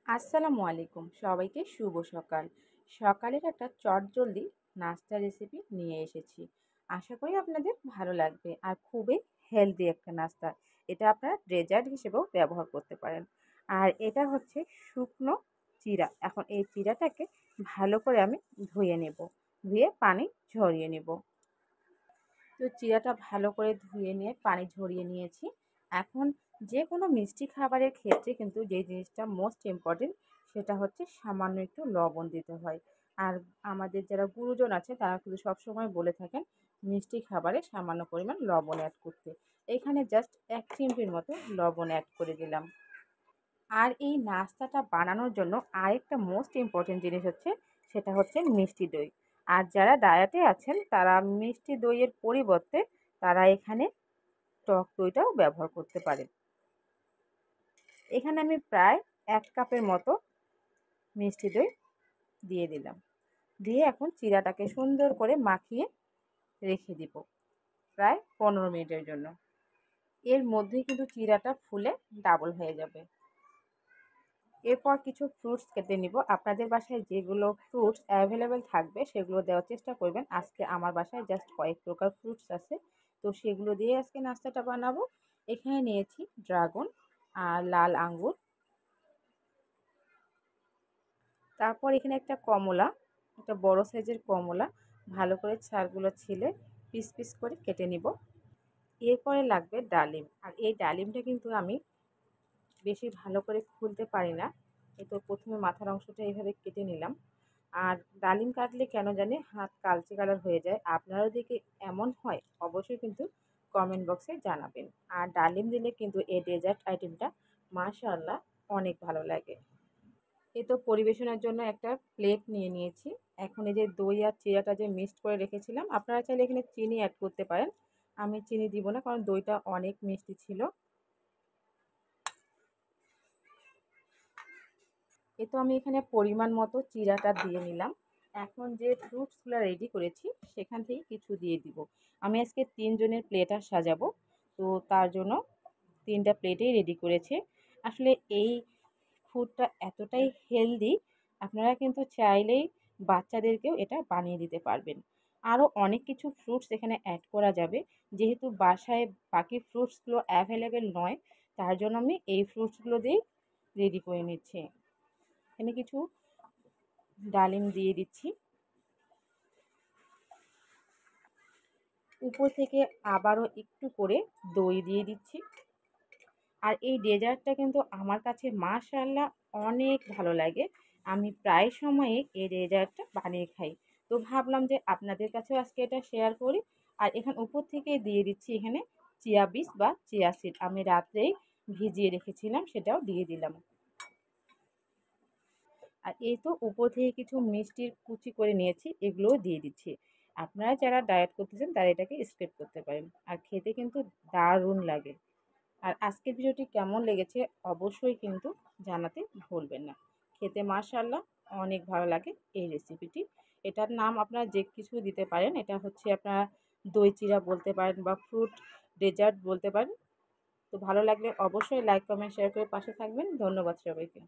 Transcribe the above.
আসসালামু আলাইকুম, সবাইকে শুভ সকাল। সকালের একটা চটজলদি নাস্তা রেসিপি নিয়ে এসেছি। আশা করি আপনাদের ভালো লাগবে আর খুবই হেলদি একটা নাস্তা। এটা আপনারা ডেজার্ট হিসেবেও ব্যবহার করতে পারেন। আর এটা হচ্ছে শুকনো চিড়া। এখন এই চিড়াটাকে ভালো করে আমি ধুয়ে নেব। ধুয়ে পানি ঝরিয়ে নেব। তো চিড়াটা ভালো করে ধুয়ে নিয়ে পানি ঝরিয়ে নিয়েছি। এখন যে কোনো মিষ্টি খাবারের ক্ষেত্রে কিন্তু যে জিনিসটা মোস্ট ইম্পর্টেন্ট সেটা হচ্ছে সামান্য একটু লবণ দিতে হয়। আর আমাদের যারা গুরুজন আছে তারা কিন্তু সবসময় বলে থাকেন মিষ্টি খাবারে সামান্য পরিমাণ লবণ অ্যাড করতে। এখানে জাস্ট ১ চিমটির মতো লবণ অ্যাড করে দিলাম। আর এই নাস্তাটা বানানোর জন্য আরেকটা মোস্ট ইম্পর্টেন্ট জিনিস হচ্ছে সেটা হচ্ছে মিষ্টি দই। আর যারা ডায়েটে আছেন তারা মিষ্টি দইয়ের পরিবর্তে তারা এখানে টক দইটাও ব্যবহার করতে পারেন। এখানে আমি প্রায় ১ কাপের মতো মিষ্টি দই দিয়ে দিলাম। দিয়ে এখন চিড়াটাকে সুন্দর করে মাখিয়ে রেখে দিব প্রায় ১৫ মিনিটের জন্য। এর মধ্যেই কিন্তু চিড়াটা ফুলে ডাবল হয়ে যাবে। এরপর কিছু ফ্রুটস কেটে নিব। আপনাদের বাসায় যেগুলো ফ্রুটস অ্যাভেলেবেল থাকবে সেগুলো দেওয়ার চেষ্টা করবেন। আজকে আমার বাসায় জাস্ট কয়েক প্রকার ফ্রুটস আছে, তো সেগুলো দিয়ে আজকে নাস্তাটা বানাবো। এখানে নিয়েছি ড্রাগন আর লাল আঙ্গুর, তারপর এখানে একটা কমলা, একটা বড় সাইজের কমলা ভালো করে ছালগুলো ছিলে পিস পিস করে কেটে নিব। এরপরে লাগবে ডালিম, আর এই ডালিমটা কিন্তু আমি বেশি ভালো করে খুলতে পারি না, তো প্রথমে মাথার অংশটা এইভাবে কেটে নিলাম। আর ডালিম কাটলে কেন জানি হাত কালচে কালার হয়ে যায়। আপনারও দিকে এমন হয় অবশ্যই কিন্তু কমেন্ট বক্সে জানাবেন। আর ডালিম দিলে কিন্তু এই ডেজার্ট আইটেমটা মাশাআল্লাহ অনেক ভালো লাগে। এই তো পরিবেশনের জন্য একটা প্লেট নিয়ে নিয়েছি। এখন এই যে দই আর চিড়াটা যে মিক্সড করে রেখেছিলাম, আপনারা চাইলে এখানে চিনি অ্যাড করতে পারেন। আমি চিনি দিব না কারণ দইটা অনেক মিষ্টি ছিল। এ তো আমি এখানে পরিমাণ মতো চিড়াটা দিয়ে নিলাম। এখন যে ফ্রুটসগুলো রেডি করেছি সেখান থেকে কিছু দিয়ে দিব। আমি আজকে ৩ জনের প্লেট আর সাজাবো, তো তার জন্য ৩টা প্লেটেই রেডি করেছি। আসলে এই ফুডটা এতটাই হেলদি, আপনারা কিন্তু চাইলেই বাচ্চাদেরকেও এটা বানিয়ে দিতে পারবেন। আরও অনেক কিছু ফ্রুটস এখানে অ্যাড করা যাবে। যেহেতু বাসায় বাকি ফ্রুটসগুলো অ্যাভেলেবেল নয়, তার জন্য আমি এই ফ্রুটসগুলো দিয়েই রেডি করে নিচ্ছি। এখানে কিছু ডালিম দিয়ে দিচ্ছি, উপর থেকে আবারও একটু করে দই দিয়ে দিচ্ছি। আর এই ডেজার্টটা কিন্তু আমার কাছে মাশাআল্লাহ অনেক ভালো লাগে। আমি প্রায় সময়ে এই ডেজার্টটা বানিয়ে খাই। তো ভাবলাম যে আপনাদের কাছেও আজকে এটা শেয়ার করি। আর এখানে উপর থেকে দিয়ে দিচ্ছি এখানে চিয়া বীজ বা চিয়া সিড। আমি রাত্রেই ভিজিয়ে রেখেছিলাম, সেটাও দিয়ে দিলাম। আর এই তো উপর থেকে কিছু মিষ্টির কুচি করে নিয়েছি, এগুলোও দিয়ে দিচ্ছি। আপনারা যারা ডায়েট করতেছেন তারা এটাকে স্কিপ করতে পারেন। আর খেতে কিন্তু দারুণ লাগে। আর আজকের ভিডিওটি কেমন লেগেছে অবশ্যই কিন্তু জানাতে ভুলবেন না। খেতে মাশাআল্লাহ অনেক ভালো লাগে এই রেসিপিটি। এটার নাম আপনারা যে কিছু দিতে পারেন। এটা হচ্ছে আপনারা দই চিড়া বলতে পারেন বা ফ্রুট ডেজার্ট বলতে পারেন। তো ভালো লাগলে অবশ্যই লাইক, কমেন্ট, শেয়ার করে পাশে থাকবেন। ধন্যবাদ সবাইকে।